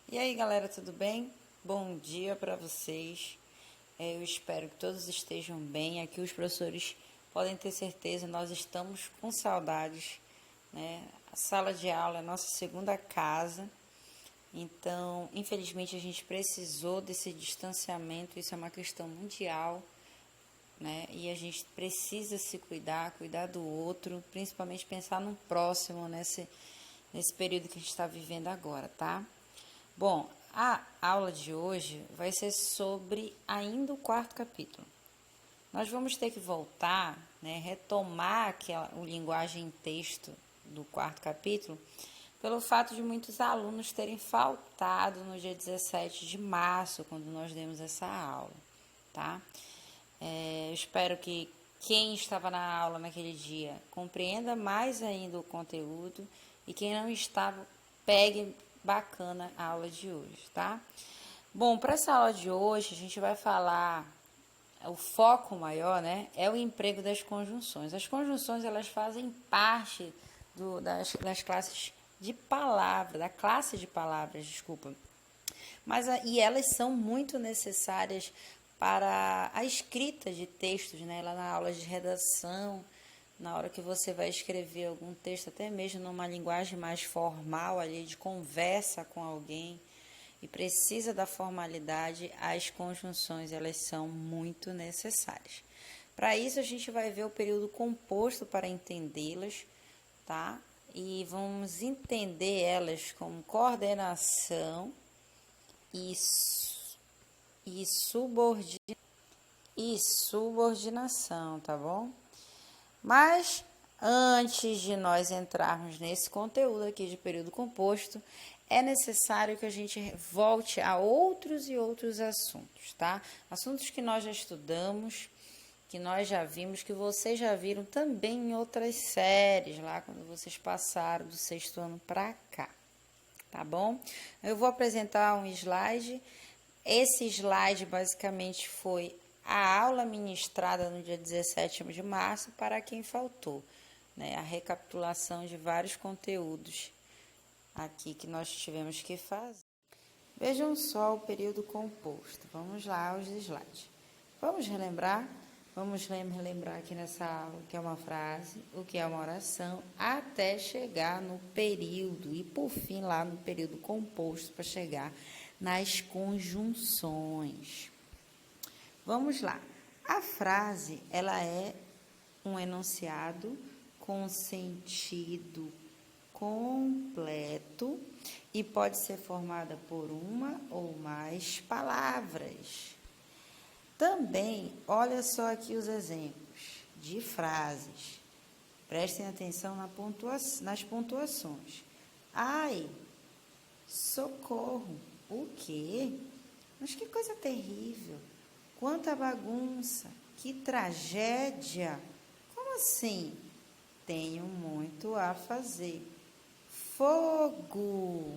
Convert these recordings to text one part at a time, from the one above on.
E aí, galera, tudo bem? Bom dia para vocês. Eu espero que todos estejam bem. Aqui os professores podem ter certeza, nós estamos com saudades, né? A sala de aula é a nossa segunda casa. Então, infelizmente, a gente precisou desse distanciamento. Isso é uma questão mundial, né? E a gente precisa se cuidar do outro, principalmente pensar no próximo nesse período que a gente está vivendo agora, tá? Bom, a aula de hoje vai ser sobre ainda o quarto capítulo. Nós vamos ter que voltar, né, retomar o linguagem em texto do quarto capítulo, pelo fato de muitos alunos terem faltado no dia 17 de março, quando nós demos essa aula, tá? Eu espero que quem estava na aula naquele dia compreenda mais ainda o conteúdo e quem não estava, pegue bacana a aula de hoje, tá? Bom, para essa aula de hoje a gente vai falar, o foco maior, né, é o emprego das conjunções. As conjunções, elas fazem parte das classes de palavra, da classe de palavras, desculpa. E elas são muito necessárias para a escrita de textos, né? Lá na aula de redação, na hora que você vai escrever algum texto, até mesmo numa linguagem mais formal ali de conversa com alguém e precisa da formalidade, as conjunções elas são muito necessárias. Para isso a gente vai ver o período composto para entendê-las, tá? E vamos entender elas como coordenação e subordinação, tá bom? Mas antes de nós entrarmos nesse conteúdo aqui de período composto, é necessário que a gente volte a outros e outros assuntos, tá? Assuntos que nós já estudamos, que nós já vimos, que vocês já viram também em outras séries, lá quando vocês passaram do sexto ano para cá, tá bom? Eu vou apresentar um slide. Esse slide basicamente foi a aula ministrada no dia 17 de março para quem faltou, né? A recapitulação de vários conteúdos aqui que nós tivemos que fazer. Vejam só o período composto. Vamos lá aos slides. Vamos relembrar? Vamos relembrar aqui nessa aula o que é uma frase, o que é uma oração, até chegar no período e, por fim, lá no período composto, para chegar nas conjunções. Vamos lá. A frase, ela é um enunciado com sentido completo e pode ser formada por uma ou mais palavras. Também, olha só aqui os exemplos de frases. Prestem atenção nas pontuações. Ai, socorro, o quê? Mas que coisa terrível. Quanta bagunça, que tragédia. Como assim? Tenho muito a fazer. Fogo.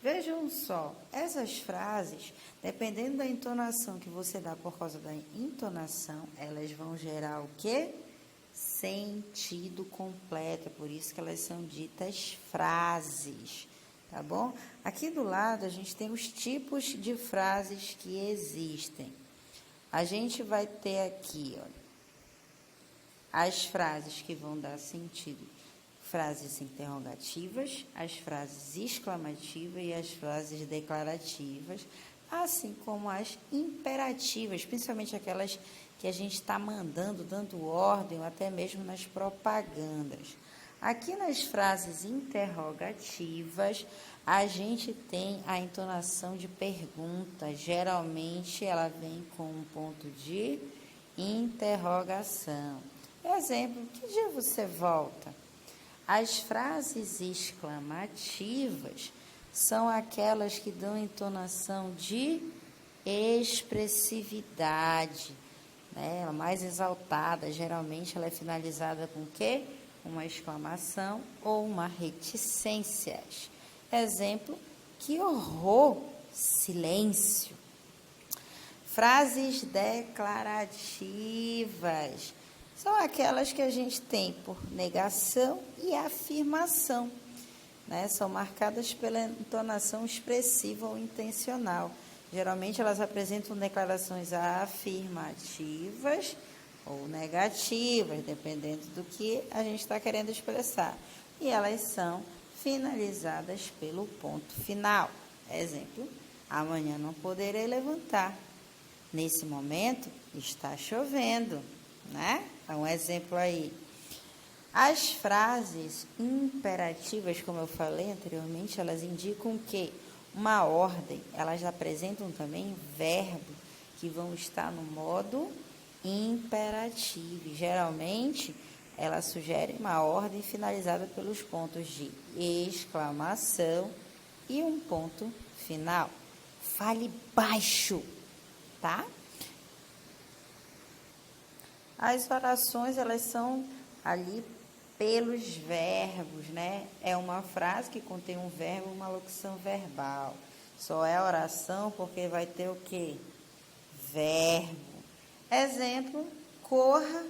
Vejam só, essas frases, dependendo da entonação que você dá por causa da entonação, elas vão gerar o quê? Sentido completo, por isso que elas são ditas frases, tá bom? Aqui do lado a gente tem os tipos de frases que existem. A gente vai ter aqui, olha, as frases que vão dar sentido. Frases interrogativas, as frases exclamativas e as frases declarativas, assim como as imperativas, principalmente aquelas que a gente está mandando, dando ordem, ou até mesmo nas propagandas. Aqui nas frases interrogativas, a gente tem a entonação de pergunta. Geralmente, ela vem com um ponto de interrogação. Exemplo, que dia você volta? As frases exclamativas são aquelas que dão entonação de expressividade, né? Ela mais exaltada, geralmente ela é finalizada com o quê? Uma exclamação ou uma reticência. Exemplo, que horror, silêncio. Frases declarativas são aquelas que a gente tem por negação e afirmação, né, são marcadas pela entonação expressiva ou intencional. Geralmente elas apresentam declarações afirmativas ou negativas, dependendo do que a gente está querendo expressar. E elas são finalizadas pelo ponto final. Exemplo, amanhã não poderei levantar. Nesse momento, está chovendo, né? É um exemplo aí. As frases imperativas, como eu falei anteriormente, elas indicam que uma ordem, elas apresentam também verbos que vão estar no modo imperativo. Geralmente, elas sugerem uma ordem finalizada pelos pontos de exclamação e um ponto final. Fale baixo, tá? As orações, elas são ali pelos verbos, né? É uma frase que contém um verbo, uma locução verbal. Só é oração porque vai ter o quê? Verbo. Exemplo, corra,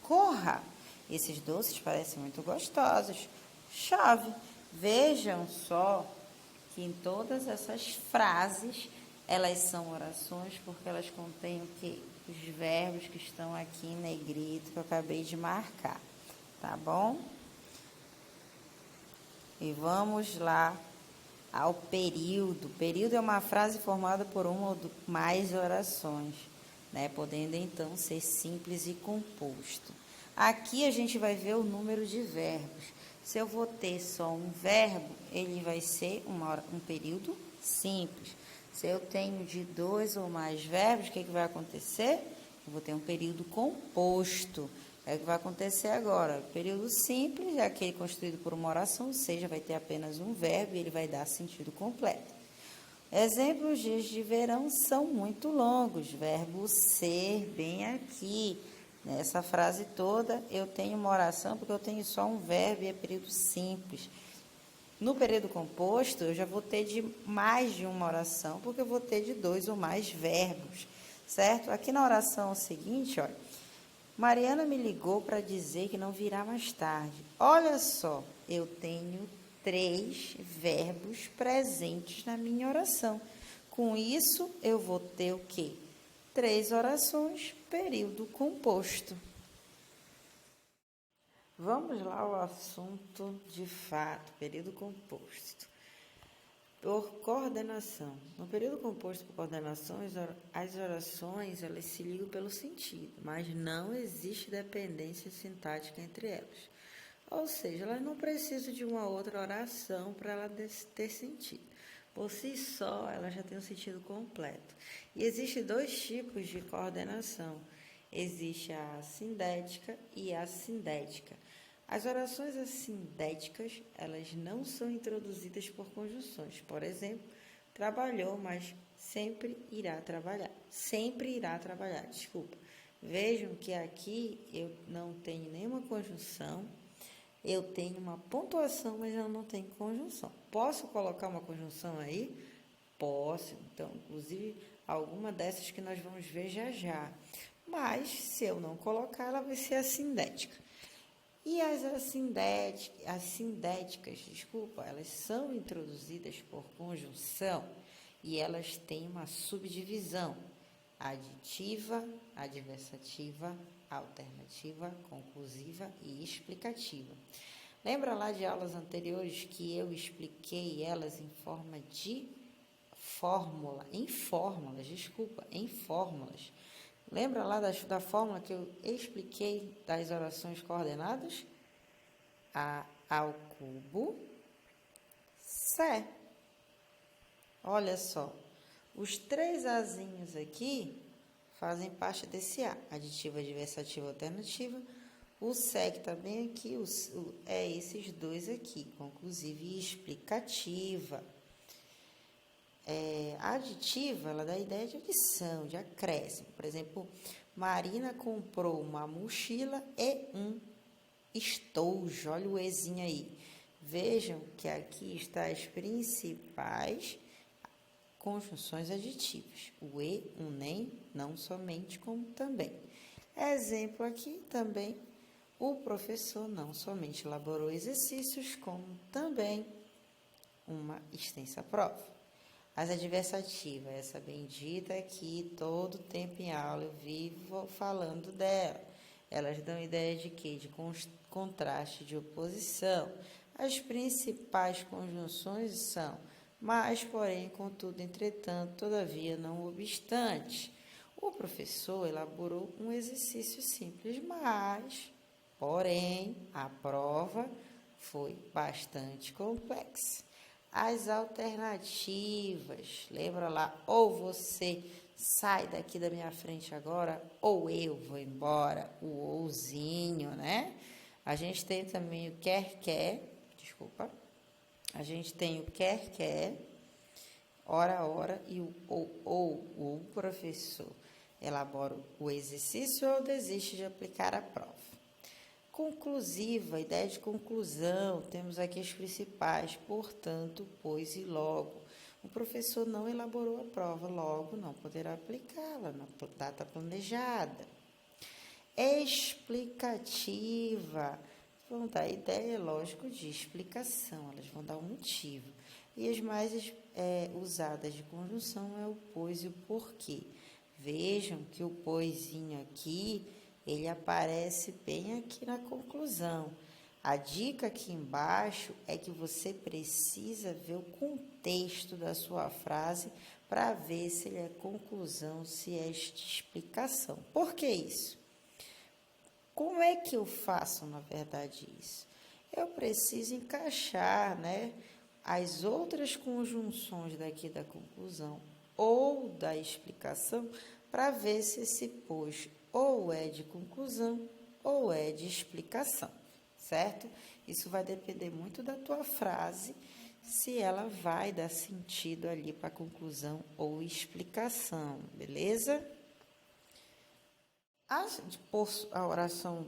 corra. Esses doces parecem muito gostosos. Chove. Vejam só que em todas essas frases, elas são orações porque elas contêm o quê? Os verbos que estão aqui em negrito que eu acabei de marcar. Tá bom? E vamos lá ao período. Período é uma frase formada por uma ou mais orações, né? Podendo então ser simples e composto. Aqui a gente vai ver o número de verbos. Se eu vou ter só um verbo, ele vai ser um período simples. Se eu tenho de 2 ou mais verbos, o que vai acontecer? Eu vou ter um período composto. É o que vai acontecer agora. O período simples é aquele construído por uma oração, ou seja, vai ter apenas um verbo e ele vai dar sentido completo. Exemplos, os dias de verão são muito longos. Verbo ser, bem aqui. Nessa frase toda, eu tenho uma oração porque eu tenho só um verbo e é período simples. No período composto, eu já vou ter de mais de uma oração, porque eu vou ter de 2 ou mais verbos, certo? Aqui na oração seguinte, olha, Mariana me ligou para dizer que não virá mais tarde. Olha só, eu tenho 3 verbos presentes na minha oração. Com isso, eu vou ter o quê? 3 orações, período composto. Vamos lá ao assunto de fato, período composto. Por coordenação. No período composto por coordenação, as orações elas se ligam pelo sentido, mas não existe dependência sintática entre elas. Ou seja, elas não precisam de uma outra oração para ela ter sentido. Por si só, ela já tem um sentido completo. E existem 2 tipos de coordenação. Existe a sindética e a sindética. As orações assindéticas, elas não são introduzidas por conjunções. Por exemplo, trabalhou, mas sempre irá trabalhar. Sempre irá trabalhar, desculpa. Vejam que aqui eu não tenho nenhuma conjunção. Eu tenho uma pontuação, mas eu não tenho conjunção. Posso colocar uma conjunção aí? Posso. Então, inclusive, alguma dessas que nós vamos ver já já. Mas, se eu não colocar, ela vai ser assindética. E as sindéticas, elas são introduzidas por conjunção e elas têm uma subdivisão: aditiva, adversativa, alternativa, conclusiva e explicativa. Lembra lá de aulas anteriores que eu expliquei elas em forma de fórmula, em fórmulas. Lembra lá da fórmula que eu expliquei das orações coordenadas? A ao cubo, C. Olha só, os 3 azinhos aqui fazem parte desse A. Aditiva, adversativa, alternativa. O C que está bem aqui, é esses 2 aqui, conclusiva e explicativa. A aditiva, ela dá a ideia de adição, de acréscimo. Por exemplo, Marina comprou uma mochila e um estojo. Olha o ezinho aí. Vejam que aqui está as principais conjunções aditivas. O e, um nem, não somente, como também. Exemplo aqui também, o professor não somente elaborou exercícios, como também uma extensa prova. As adversativas, essa bendita aqui, todo tempo em aula eu vivo falando dela. Elas dão ideia de quê? De contraste, de oposição. As principais conjunções são mas, porém, contudo, entretanto, todavia, não obstante. O professor elaborou um exercício simples, mas, porém, a prova foi bastante complexa. As alternativas, lembra lá, ou você sai daqui da minha frente agora, ou eu vou embora, o ouzinho, né? A gente tem também o quer, desculpa. A gente tem o quer, ora, e o ou. O professor elabora o exercício ou desiste de aplicar a prova. Conclusiva, ideia de conclusão, temos aqui as principais, portanto, pois e logo. O professor não elaborou a prova, logo não poderá aplicá-la na data planejada. Explicativa. Vão dar ideia, lógico, de explicação, elas vão dar um motivo. E as mais usadas de conjunção é o pois e o porquê. Vejam que o poisinho aqui, ele aparece bem aqui na conclusão. A dica aqui embaixo é que você precisa ver o contexto da sua frase para ver se ele é conclusão, se é explicação. Por que isso? Como é que eu faço, na verdade, isso? Eu preciso encaixar, né, as outras conjunções daqui da conclusão ou da explicação para ver se esse pois ou é de conclusão ou é de explicação, certo? Isso vai depender muito da tua frase, se ela vai dar sentido ali para conclusão ou explicação, beleza? A oração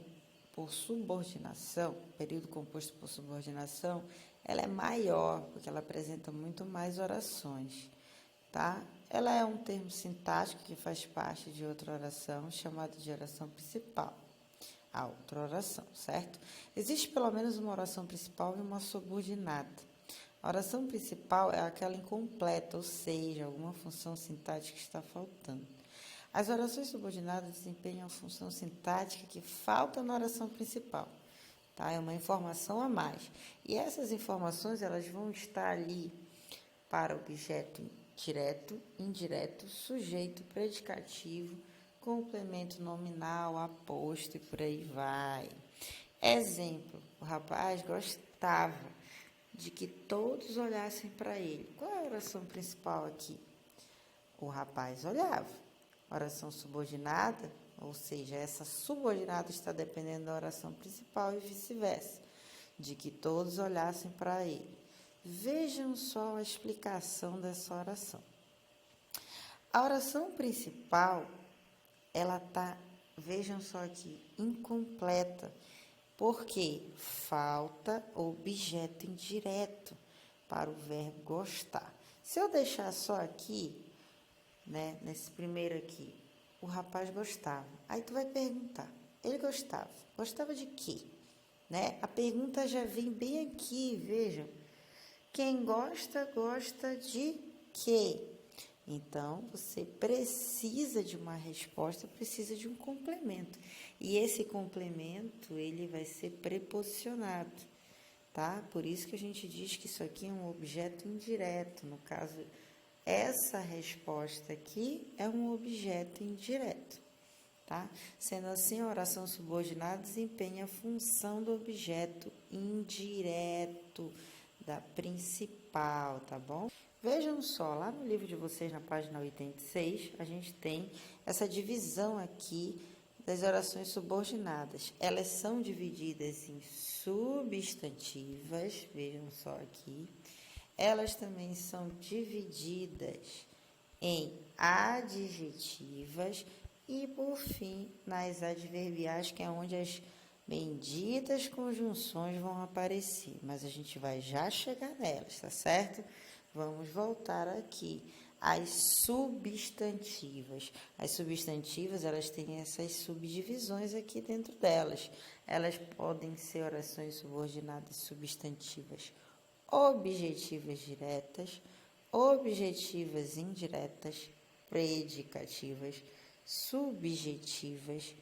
por subordinação, período composto por subordinação, ela é maior, porque ela apresenta muito mais orações, tá? Ela é um termo sintático que faz parte de outra oração, chamada de oração principal. A outra oração, certo? Existe pelo menos uma oração principal e uma subordinada. A oração principal é aquela incompleta, ou seja, alguma função sintática está faltando. As orações subordinadas desempenham a função sintática que falta na oração principal, tá? É uma informação a mais. E essas informações, elas vão estar ali para objeto direto, indireto, sujeito, predicativo, complemento nominal, aposto e por aí vai. Exemplo, o rapaz gostava de que todos olhassem para ele. Qual é a oração principal aqui? O rapaz olhava. Oração subordinada, ou seja, essa subordinada está dependendo da oração principal e vice-versa, de que todos olhassem para ele. Vejam só a explicação dessa oração. A oração principal, ela está, vejam só aqui, incompleta, porque falta objeto indireto para o verbo gostar. Se eu deixar só aqui, né, nesse primeiro aqui, o rapaz gostava. Aí tu vai perguntar, ele gostava. Gostava de quê? Né? A pergunta já vem bem aqui, vejam. Quem gosta, gosta de quê? Então, você precisa de uma resposta, precisa de um complemento. E esse complemento, ele vai ser preposicionado, tá? Por isso que a gente diz que isso aqui é um objeto indireto. No caso, essa resposta aqui é um objeto indireto, tá? Sendo assim, a oração subordinada desempenha a função do objeto indireto da principal, tá bom? Vejam só, lá no livro de vocês, na página 86, a gente tem essa divisão aqui das orações subordinadas. Elas são divididas em substantivas, vejam só aqui. Elas também são divididas em adjetivas e, por fim, nas adverbiais, que é onde as benditas conjunções vão aparecer. Mas a gente vai já chegar nelas, tá certo? Vamos voltar aqui às substantivas. As substantivas, elas têm essas subdivisões aqui dentro delas. Elas podem ser orações subordinadas substantivas objetivas diretas, objetivas indiretas, predicativas, subjetivas,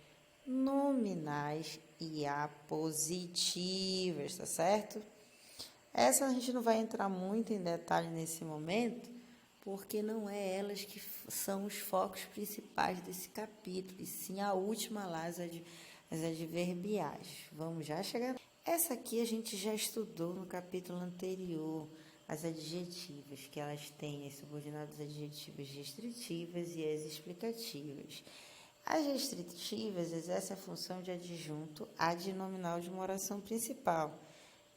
nominais e apositivas, tá certo? Essa a gente não vai entrar muito em detalhe nesse momento, porque não é elas que são os focos principais desse capítulo, e sim a última lá, as adverbiais. Vamos já chegar. Essa aqui a gente já estudou no capítulo anterior, as adjetivas, que elas têm as subordinadas adjetivas restritivas e as explicativas. As restritivas exercem a função de adjunto adnominal de uma oração principal.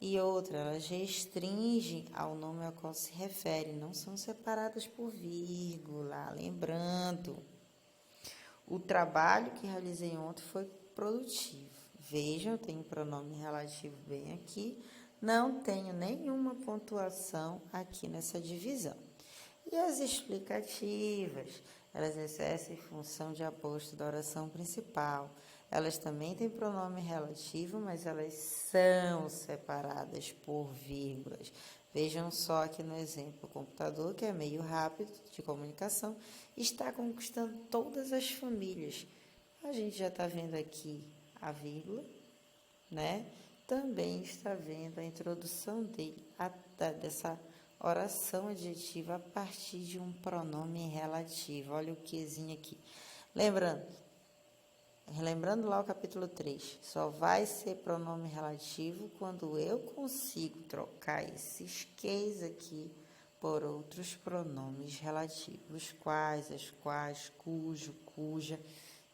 E outra, elas restringem ao nome ao qual se refere, não são separadas por vírgula. Lembrando, o trabalho que realizei ontem foi produtivo. Vejam, eu tenho pronome relativo bem aqui, não tenho nenhuma pontuação aqui nessa divisão. E as explicativas, elas exercem função de aposto da oração principal. Elas também têm pronome relativo, mas elas são separadas por vírgulas. Vejam só aqui no exemplo, o computador, que é meio rápido de comunicação, está conquistando todas as famílias. A gente já está vendo aqui a vírgula, né? Também está vendo a introdução dessa oração adjetiva a partir de um pronome relativo. Olha o quezinho aqui. Relembrando lá o capítulo 3, só vai ser pronome relativo quando eu consigo trocar esses queis aqui por outros pronomes relativos, quais, as quais, cujo, cuja.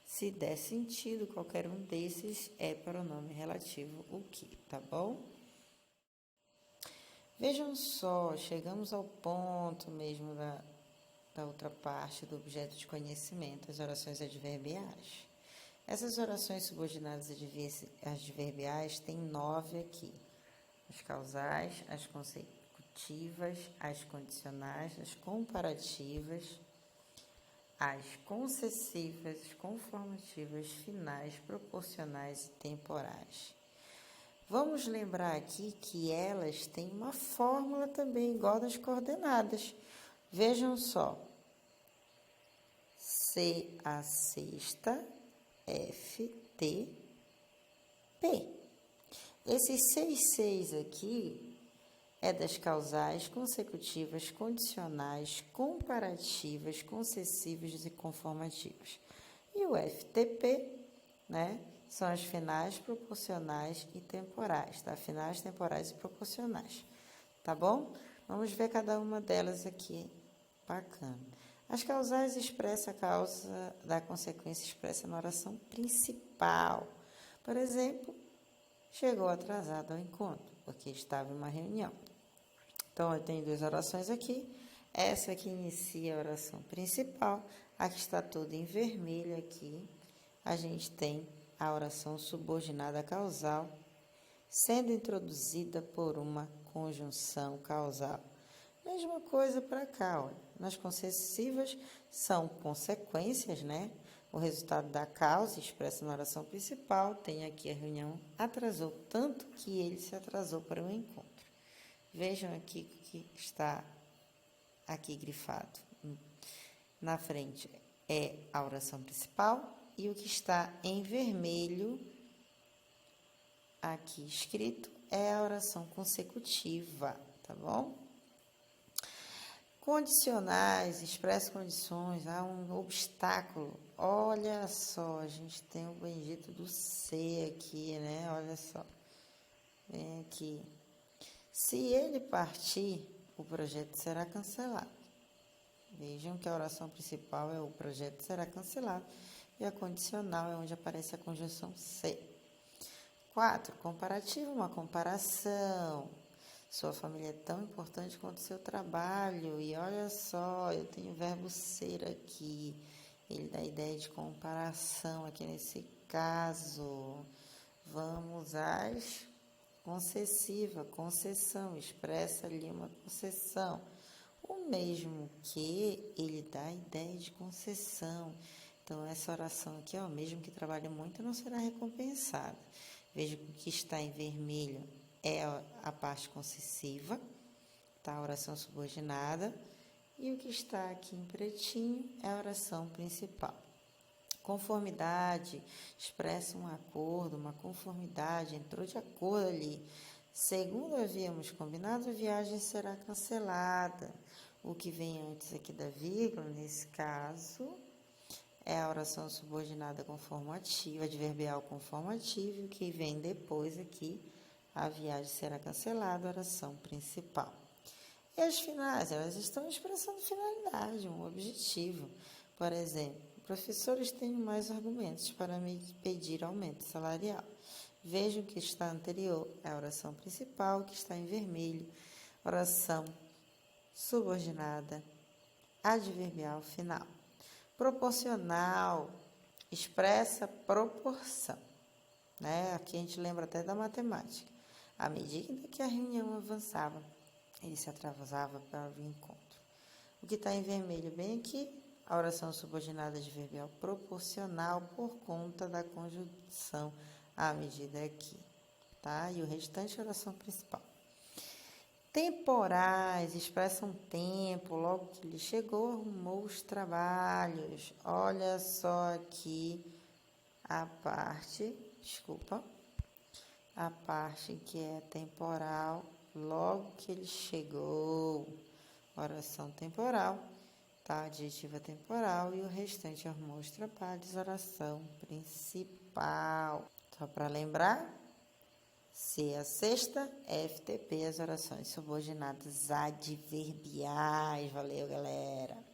Se der sentido, qualquer um desses é pronome relativo o que, tá bom? Vejam só, chegamos ao ponto mesmo da outra parte do objeto de conhecimento, as orações adverbiais. Essas orações subordinadas adverbiais têm 9 aqui. As causais, as consecutivas, as condicionais, as comparativas, as concessivas, conformativas, finais, proporcionais e temporais. Vamos lembrar aqui que elas têm uma fórmula também igual das coordenadas. Vejam só. C a sexta, F, T, P. Esses 6 aqui é das causais, consecutivas, condicionais, comparativas, concessivas e conformativas. E o FTP, né, são as finais, proporcionais e temporais, tá? Finais, temporais e proporcionais, tá bom? Vamos ver cada uma delas aqui, bacana. As causais expressam a causa da consequência expressa na oração principal. Por exemplo, chegou atrasado ao encontro, porque estava em uma reunião. Então, eu tenho 2 orações aqui. Essa que inicia a oração principal, a que está toda em vermelho aqui, a gente tem a oração subordinada causal, sendo introduzida por uma conjunção causal. Mesma coisa para cá, olha. Nas concessivas são consequências, né? O resultado da causa expressa na oração principal. Tem aqui a reunião atrasou, tanto que ele se atrasou para o encontro. Vejam aqui o que está aqui grifado. Na frente é a oração principal e o que está em vermelho aqui escrito é a oração consecutiva, tá bom? Condicionais, expressa condições, há um obstáculo. Olha só, a gente tem o bendito do ser aqui, né? Olha só. Vem aqui. Se ele partir, o projeto será cancelado. Vejam que a oração principal é o projeto será cancelado e a condicional é onde aparece a conjunção ser. 4. Comparativo, uma comparação. Sua família é tão importante quanto o seu trabalho. E olha só, eu tenho o verbo ser aqui. Ele dá a ideia de comparação aqui nesse caso. Vamos às concessiva, concessão, expressa ali uma concessão. O mesmo que, ele dá a ideia de concessão. Então, essa oração aqui, ó, mesmo que trabalhe muito, não será recompensada. Veja que o que está em vermelho é a parte concessiva, tá? A oração subordinada. E o que está aqui em pretinho é a oração principal. Conformidade expressa um acordo, uma conformidade, entrou de acordo ali. Segundo havíamos combinado, a viagem será cancelada. O que vem antes aqui da vírgula, nesse caso, é a oração subordinada conformativa, adverbial conformativa, e o que vem depois aqui, a viagem será cancelada, oração principal. E as finais, elas estão expressando finalidade, um objetivo. Por exemplo, professores têm mais argumentos para me pedir aumento salarial. Vejam que está anterior é a oração principal, que está em vermelho, oração subordinada, adverbial final. Proporcional expressa proporção, né? Aqui a gente lembra até da matemática. À medida que a reunião avançava, ele se atrasava para o encontro. O que está em vermelho bem aqui, a oração subordinada adverbial proporcional por conta da conjunção à medida aqui, tá? E o restante é a oração principal. Temporais expressam tempo, logo que ele chegou, arrumou os trabalhos. Olha só aqui a parte que é temporal, logo que ele chegou. Oração temporal, tá? Adjetiva temporal e o restante arrumou os trabalhos, oração principal. Só para lembrar, C a sexta, FTP, as orações subordinadas adverbiais. Valeu, galera!